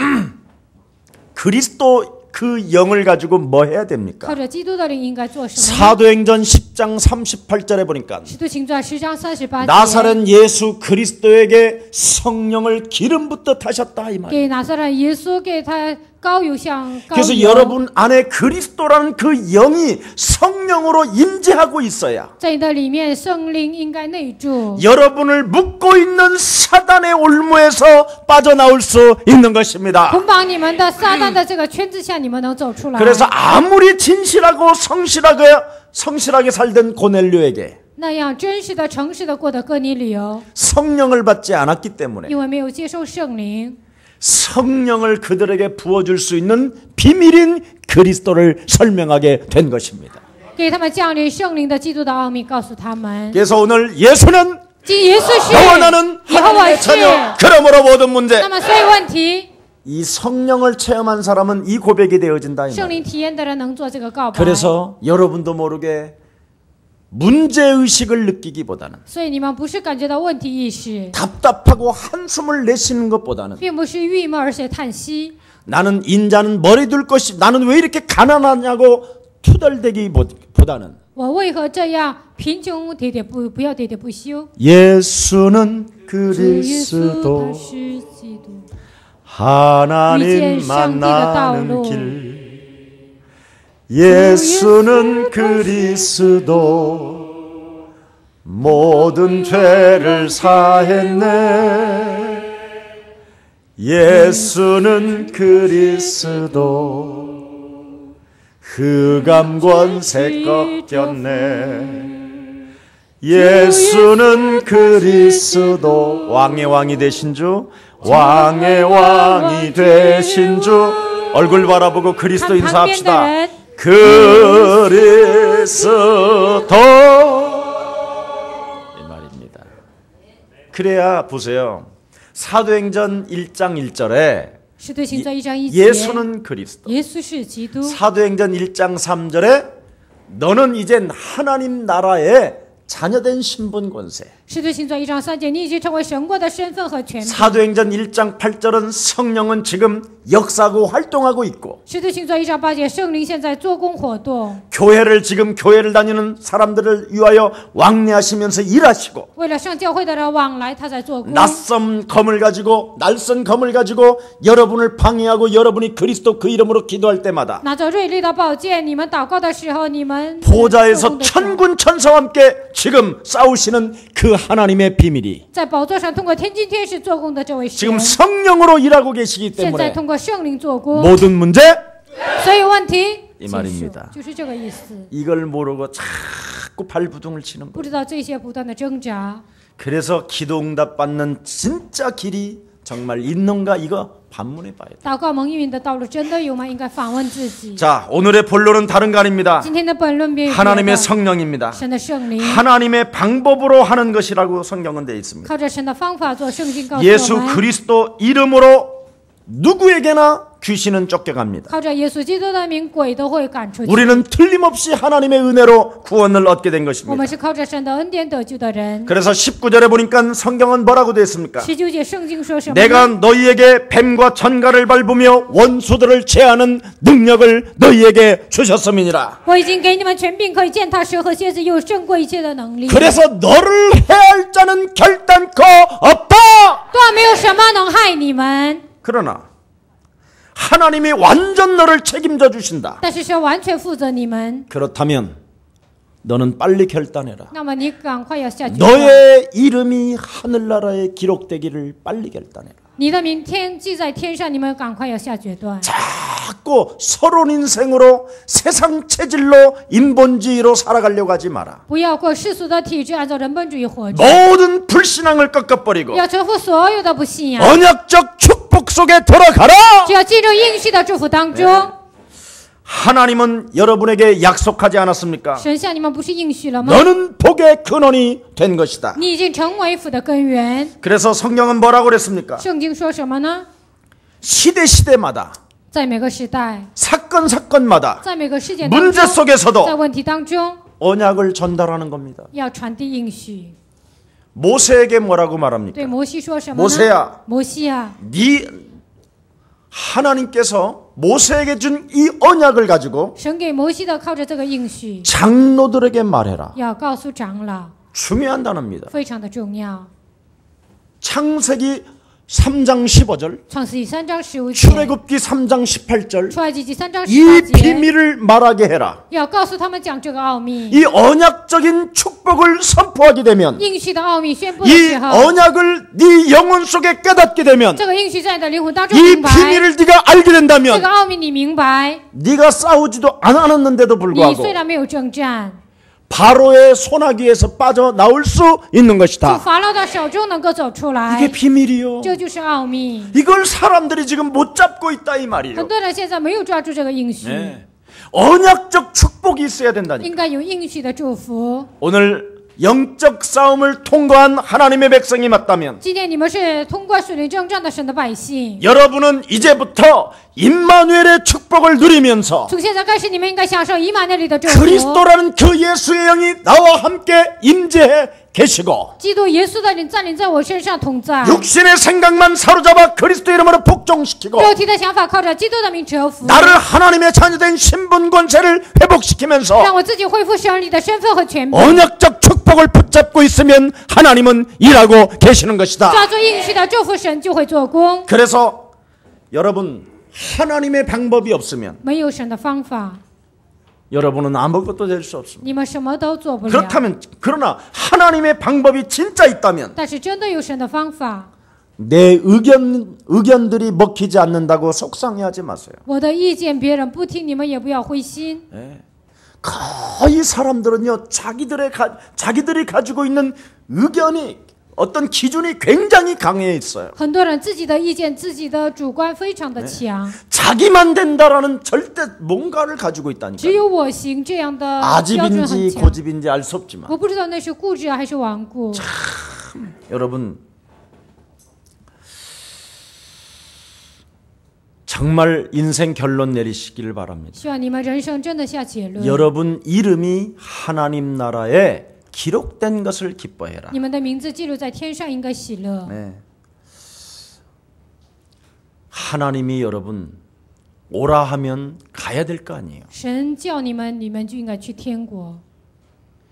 그리스도 그 영을 가지고 뭐 해야 됩니까? 靠着基督的灵应该做什么呢？ 사도행전 10장 38절에 보니까 使徒行传10章38节， 나사렛 예수 그리스도에게 성령을 기름 붓듯 하셨다 이 말이에요. 给拿撒勒耶稣给他膏油像膏 그래서 油。 여러분 안에 그리스도라는 그 영이 성령으로 임재하고 있어야 在你的里面，圣灵应该内住， 여러분을 묶고 있는 사단의 올무에서 빠져나올 수 있는 것입니다. 捆绑你们的撒旦的这个圈子下，你们能走出来。 그래서 아무리 진실하고 성실하게 살던 고넬료에게 那样真实的、诚实的过的哥尼流， 성령을 받지 않았기 때문에 因为没有接受圣灵， 성령을 그들에게 부어줄 수 있는 비밀인 그리스도를 설명하게 된 것입니다. 给他们降临圣灵的基督的奥秘，告诉他们， 그래서 오늘 예수는 今耶稣是， 너와 나는 以后我 하나님의 是。 자녀. 그러므로 모든 문제. 那么所以问题， 이 성령을 체험한 사람은 이 고백이 되어진다. 이 圣 말이에요. 灵体验的人能做这个告白。 그래서 여러분도 모르게 문제의식을 느끼기보다는 所以你们不是感觉到问题意识， 답답하고 한숨을 내쉬는 것보다는 并不是郁闷而且叹息。 나는 인자는 머리 둘 것이 나는 왜 이렇게 가난하냐고 투덜대기보다는 我为何这样贫穷喋喋不要喋喋不休？ 예수는 主耶稣他 그리스도 是基督， 하나님 만나는 길 예수는 그리스도 모든 죄를 사했네 예수는 그리스도 흑암 권세 꺾였네 예수는 그리스도 왕의 왕이 되신 주 왕의 왕이 되신 주 얼굴 바라보고 그리스도 인사합시다. 그리스도 이 말입니다. 그래야 보세요. 사도행전 1장 1절에 使徒行传1章1节， 예수는 그리스도 耶稣是基督。 사도행전 1장 3절에 너는 이젠 하나님 나라의 자녀된 신분 권세. 使徒行传1章3节，你已经成为神国的身份和权柄。 사도행전 1장 8절은 성령은 지금 역사하고 활동하고 있고 使徒行传1章8节，圣灵现在做工活动， 교회를 지금 교회를 다니는 사람들을 위하여 왕래하시면서 일하시고 为了上教会的人往来，他在做工。 낯선 검을 가지고 날선 검을 가지고 여러분을 방해하고 여러분이 그리스도 그 이름으로 기도할 때마다 拿着锐利的宝剑，你们祷告的时候，你们 보좌에서 천군 천사와 함께 지금 싸우시는 그 하나님의 비밀이 在宝座上通过天津天使做工的这位神， 지금 성령으로 일하고 계시기 现在 때문에 通过圣灵做工， 모든 문제 所有问题 이 结束 말입니다. 就是这个意思。 이걸 모르고 자꾸 발부둥을 치는 不 거예요. 知道这些不断的挣扎， 그래서 기도 응답 받는 진짜 길이 정말 있는가 이거 반문해 봐야 돼. 祷告蒙应允的道路真的有吗？应该反问自己。 자, 오늘의 본론은 다른 거 아닙니다. 今天的本论别 하나님의 성령입니다. 神的圣灵， 하나님의 방법으로 하는 것이라고 성경은 되어 있습니다. 靠着神的方法做，圣经告诉我 예수 们， 그리스도 이름으로 누구에게나 귀신은 쫓겨갑니다. 靠着耶稣基督的名，鬼都会赶出去。 우리는 틀림없이 하나님의 은혜로 구원을 얻게 된 我 것입니다. 们是靠着神的恩典得救的人。 그래서 19절에 보니까 성경은 뭐라고 되어 있습니까? 19节圣经说什么呢？ 내가 너희에게 뱀과 전갈을 밟으며 원수들을 제하는 능력을 너희에게 주셨음이니라. 我已经给你们权柄，可以践踏蛇和蝎子，有胜过一切的能力。 그래서 너를 해할 자는 결단코 없다. 断没有什么能害你们， 그러나 하나님이 완전 너를 책임져 주신다. 但是神完全负责你们。 그렇다면 너는 빨리 결단해라. 那么你赶快要下决定， 너의 이름이 하늘나라에 기록되기를 빨리 결단해라. 你的明天记在天上，你们赶快要下决断。 자꾸 서론 인생으로 세상 체질로 인본주의로 살아가려고 하지 마라. 不要过世俗的体制，按照人本主义活着， 모든 불신앙을 꺾어버리고 要征服所有的不信仰， 언약적 축복 속에 들어가라. 只要进入应许的祝福当中。 하나님은 여러분에게 약속하지 않았습니까? 神向你们不是应许了吗？ 너는 복의 근원이 된 것이다. 你已经成为福的根源。 그래서 성경은 뭐라고 그랬습니까? 圣经说什么呢？ 시대마다 在每个时代， 사건마다 在每个事件当 문제 中，在 속에서도 问题当中， 언약을 전달하는 겁니다. 要传递应许。 모세에게 뭐라고 对 말합니까? 摩西说什么呢？ 모세야 摩西啊， 네 하나님께서 모세에게 준 이 언약을 가지고 神给摩西的靠着这个应许， 장로들에게 말해라. 要告诉长老， 중요한 단어입니다. 非常的重要。 창세기 3장 15절, 创世纪3章15节， 출애굽기 3장 18절 出埃及记3章 이 18节， 비밀을 말하게 해라. 要告诉他们讲这个奥秘。 이 언약적인 축복을 선포하게 되면 应许的奥秘宣布的 이 时候， 언약을 네 영혼 속에 깨닫게 되면 这个应许在你的灵魂当中 이 明白， 비밀을 네가 알게 这 된다면 个奥秘你明白， 네가 싸우지도 않았는데도 你 불구하고 虽然没有征战， 바로의 소나기에서 빠져나올 수 있는 从 것이다. 法老的手中能够走出来 이게 ， 비밀이요. 这就是奥秘。 이걸 사람들이 지금 못 잡고 있다 이 말이에요. 很多人现在没有抓住这个应许， 네. 언약적 축복이 있어야 된다니까. 应该有应许的祝福。 오늘 영적 싸움을 통과한 하나님의 백성이 맞다면 今天你们是通过属灵征战的神的百姓， 여러분은 이제부터 임마누엘의 축복을 누리면서 从现在开始，你们应该享受以马内利的祝福。 그리스도라는 그 예수의 영이 나와 함께 임재해 계시고 基督耶稣的灵占领在我身上同在， 육신의 생각만 사로잡아 그리스도 이름으로 복종시키고 肉体的想法靠着基督的名折服， 나를 하나님의 자녀된 신분 권세를 회복시키면서 让我自己恢复神里的身份和权柄， 언약적 축복을 붙잡고 있으면 하나님은 일하고 계시는 것이다. 抓住应许的祝福，神就会做工。 그래서 여러분 하나님의 방법이 없으면 没有神的方法， 여러분은 아무것도 될 수 없습니다. 你们什么都做不了。 그렇다면 그러나 하나님의 방법이 진짜 있다면 但是真的有神的方法， 내 의견들이 먹히지 않는다고 속상해하지 마세요. 我的意见别人不听，你们也不要灰心。 거의 사람들은요 자기들이 가지고 있는 의견이 어떤 기준이 굉장히 강해 있어요. 很多人自己的意见、自己的主观非常的强， 자기만 된다라는 절대 뭔가를 가지고 只 있다니까요. 有我行这样的标准很 아집인지 强。 고집인지 알 수 없지만 我不知道那是固执还是顽固。 여러분 정말 인생 결론 내리시기를 바랍니다. 希望你们人生真的下结论。 여러분 이름이 하나님 나라에 기록된 것을 기뻐해라. 你们的名字记录在天上，应该喜乐。 네. 하나님이 여러분 오라 하면 가야 될 거 아니에요. 神叫你们，你们就应该去天国。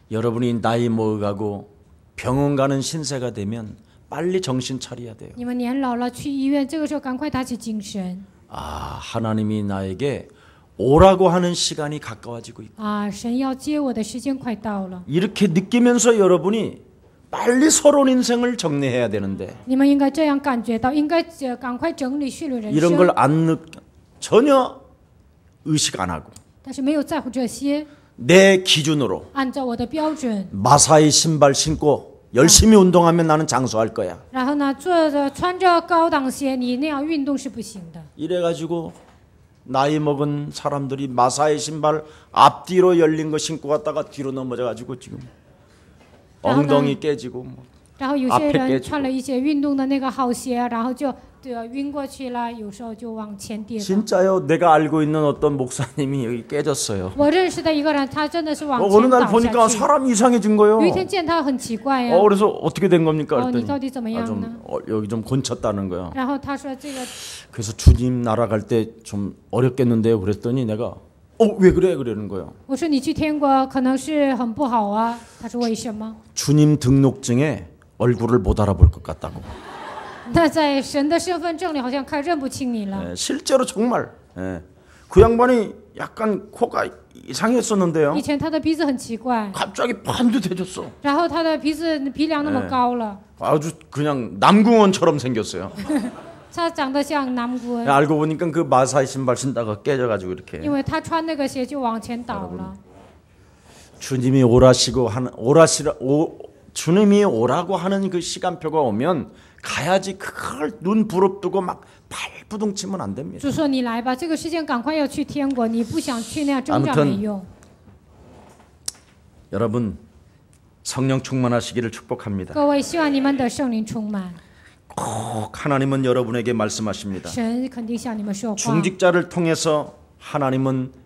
여러분이 나이 먹어가고 병원 가는 신세가 되면 빨리 정신 차려야 돼요. 你们年老了去医院，这个时候赶快打起精神。 아, 하나님이 나에게 오라고 하는 시간이 가까워지고 있고 啊，神要接我的时间快到了。 이렇게 느끼면서 여러분이 빨리 서론 인생을 정리해야 되는데 你们应该这样感觉到，应该赶快整理序论人 이런 生。 걸 안 전혀 의식 안 하고 但是没有在乎这些， 내 기준으로 按照我的标准， 마사이 신발 신고 열심히 운동하면 나는 장수할 거야. 然后呢，穿着高档鞋，你那样运动是不行的。 이래가지고 나이 먹은 사람들이 마사이 신발 앞뒤로 열린 거 신고 갔다가 뒤로 넘어져가지고 지금 엉덩이 깨지고 뭐. 然后有些人穿了一些运动的那个好鞋，然后就晕过去了，有时候就往前跌倒。 진짜요. 내가 알고 있는 어떤 목사님이 여기 깨졌어요. 我认识的一个人，他真的是往 어느 前 날 倒 보니까 下去。 사람이 이상해진 거예요. 有一天见他很奇怪呀， 그래서 어떻게 된 겁니까? 哦，你 그랬더니 到底怎么样呢？ 여기 좀 곤쳤다는 거예요. 然后他说这个， 그래서 주님 날아갈 때 좀 어렵겠는데요. 그랬더니 내가 왜 그래? 그러는 거예요. 我说你去天国可能是很不好啊。他说为什么？ 주님 등록증에 얼굴을 못 알아볼 것 같다고. 那在神的身份证里好像看认不清你了。 예, 실제로 정말 그 양반이 약간 코가 이상했었는데요. 以前他的鼻子很奇怪， 갑자기 반듯해졌어. 然后他的鼻梁那么高了， 아주 그냥 남궁원처럼 생겼어요. 他长得像南国， 알고 보니까 그 마사이 신발 신다가 깨져가지고 이렇게. 因为他穿那个鞋就往前倒了。 주님이 주님이 오라고 하는 그 시간표가 오면 가야지. 그걸 눈 부릅뜨고 막 발부둥 치면 안 됩니다. 就说你来吧，这个时间赶快要去天国，你不想去那样挣扎没用。 여러분 성령 충만하시기를 축복합니다. 各位，希望你们的圣灵充满。 꼭 하나님은 여러분에게 말씀하십니다. 神肯定向你们说话。 중직자를 통해서 하나님은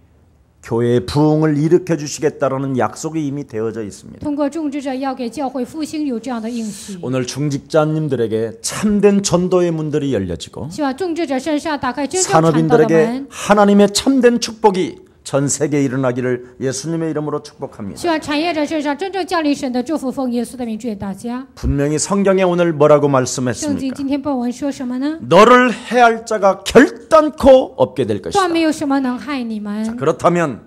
교회의 부흥을 일으켜 주시겠다라는 약속이 이미 되어져 있습니다. 通过种植者要给教会复兴有这样的应许。 오늘 중직자님들에게 참된 전도의 문들이 열려지고 希望种植者身上打开真正传道的 산업인들에게 门。 하나님의 참된 축복이 전 세계에 일어나기를 예수님의 이름으로 축복합니다. 希望产业者身上真正降临神的祝福，奉耶稣的名祝愿大家。 분명히 성경에 오늘 뭐라고 圣经 말씀했습니까? 今天本文说什么呢？ 너를 해할 자가 결단코 없게 될 것이다. 断没有什么能害你们。 그렇다면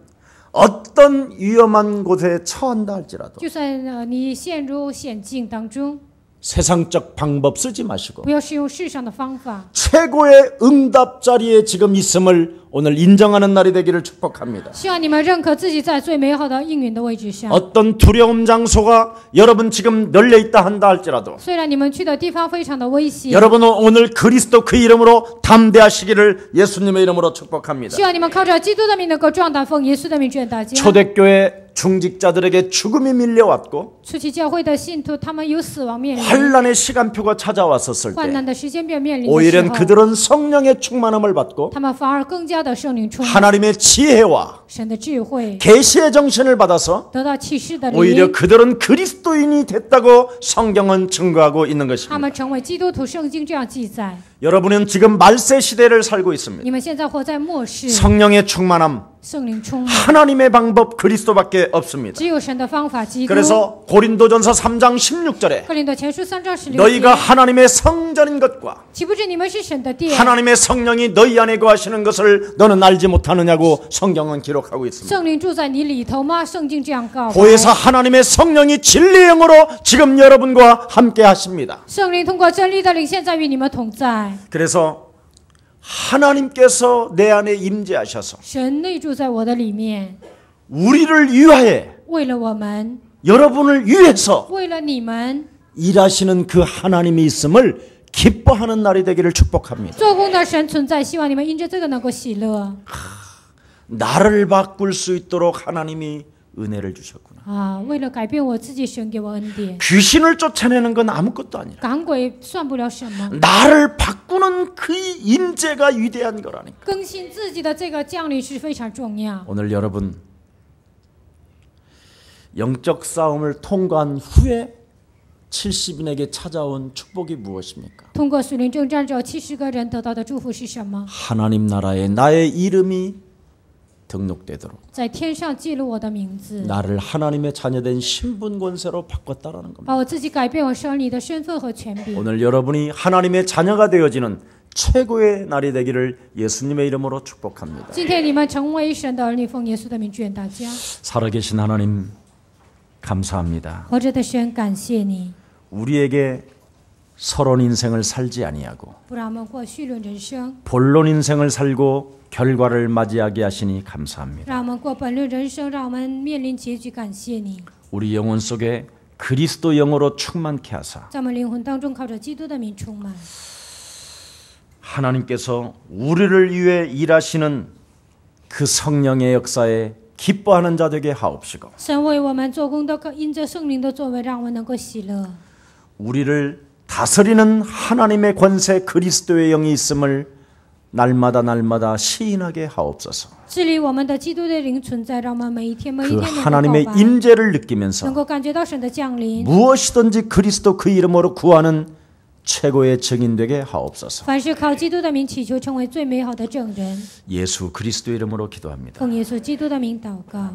어떤 위험한 곳에 처한다 할지라도 就算你陷入险境当中， 세상적 방법 쓰지 마시고 不要使用世上的方法。 최고의 응답 자리에 지금 있음을 오늘 인정하는 날이 되기를 축복합니다. 希望你们认可自己在最美好的应允的位置上。 어떤 두려움 장소가 여러분 지금 널려 있다 한다 할지라도 虽然你们去的地方非常的危险， 여러분은 오늘 그리스도 그 이름으로 담대하시기를 예수님의 이름으로 축복합니다. 希望你们靠着基督的名能够壮胆，奉耶稣的名祝愿大家。 초대교회 중직자들에게 죽음이 밀려왔고 初期教会的信徒，他们有死亡面临， 환란의 시간표가 찾아왔었을 患 때 难的时间表面临的 오히려 时候， 그들은 성령의 충만함을 받고 他们反而更加的圣灵充满， 하나님의 지혜와 神的智慧， 계시의 정신을 받아서 得到启示的 오히려 灵， 그들은 그리스도인이 됐다고 성경은 증거하고 있는 他 것입니다. 们成为基督徒。圣经这样记载。 여러분은 지금 말세 시대를 살고 있습니다. 你们现在活在末世， 성령의 충만함, 圣灵充满， 하나님의 방법 그리스도밖에 없습니다. 只有神的方法基督。 그래서 고린도전서 3장 16절에 哥林多前书3章16 너희가 节， 하나님의 성전인 것과 岂不知你们是神的殿， 하나님의 성령이 너희 안에 거하시는 것을 너는 알지 못하느냐고 성경은 기록하고 있습니다. 圣灵住在你里头吗？圣经这样告白。 보혜사 하나님의 성령이 진리의 영으로 지금 여러분과 함께 하십니다. 圣灵通过真理的灵，现在与你们同在。 그래서 하나님께서 내 안에 임재하셔서 神内住在我的里面， 우리를 위하여 为了我们， 여러분을 위해서 为了你们， 일하시는 그 하나님이 있음을 기뻐하는 날이 되기를 축복합니다. 做工的神存在，希望你们因着这个能够喜乐。 나를 바꿀 수 있도록 하나님이 은혜를 주셨구나. 啊，为了改变我自己，神给我恩典。 귀신을 쫓아내는 건 아무것도 아니라 赶鬼算不了什么， 나를 바꾸는 그 임재가 위대한 거라니까. 更新自己的这个降临是非常重要。 오늘 여러분 영적 싸움을 통과한 후에 70인에게 찾아온 축복이 무엇입니까? 通过属灵征战者70个人得到的祝福是什么？ 하나님 나라에 나의 이름이 등록되도록 在天上记录我的名字， 나를 하나님의 자녀된 신분 권세로 바꿨다라는 겁니다. 把我自己改变我生理的身份和权柄。 오늘 여러분이 하나님의 자녀가 되어지는 최고의 날이 되기를 예수님의 이름으로 축복합니다. 今天你们成为神的儿女，奉耶稣的名祝愿大家。 살아계신 하나님 감사합니다. 活着的神，感谢你， 우리에게 서론 인생을 살지 아니하고 不让我们过绪论人生， 본론 인생을 살고 결과를 맞이하게 하시니 감사합니다. 让我们过本论人生，让我们面临结局。感谢你， 우리 영혼 속에 그리스도 영으로 충만케 하사 在我们灵魂当中靠着基督的名充满。 하나님께서 우리를 위해 일하시는 그 성령의 역사에 기뻐하는 자 되게 하옵시고 神为我们做工的，因着圣灵的作为，让我们能够喜乐。 우리를 다스리는 하나님의 권세 그리스도의 영이 있음을 날마다 시인하게 하옵소서. 治理我们的基督的灵存在，让我们每一天 그 能够 하나님의 告白， 임재를 느끼면서 能够感觉到神的降临。 무엇이든지 그리스도 그 이름으로 구하는 최고의 증인 되게 하옵소서. 凡是靠基督的名祈求，成为最美好的证人。 예수 그리스도 이름으로 기도합니다. 奉耶稣基督的名祷告。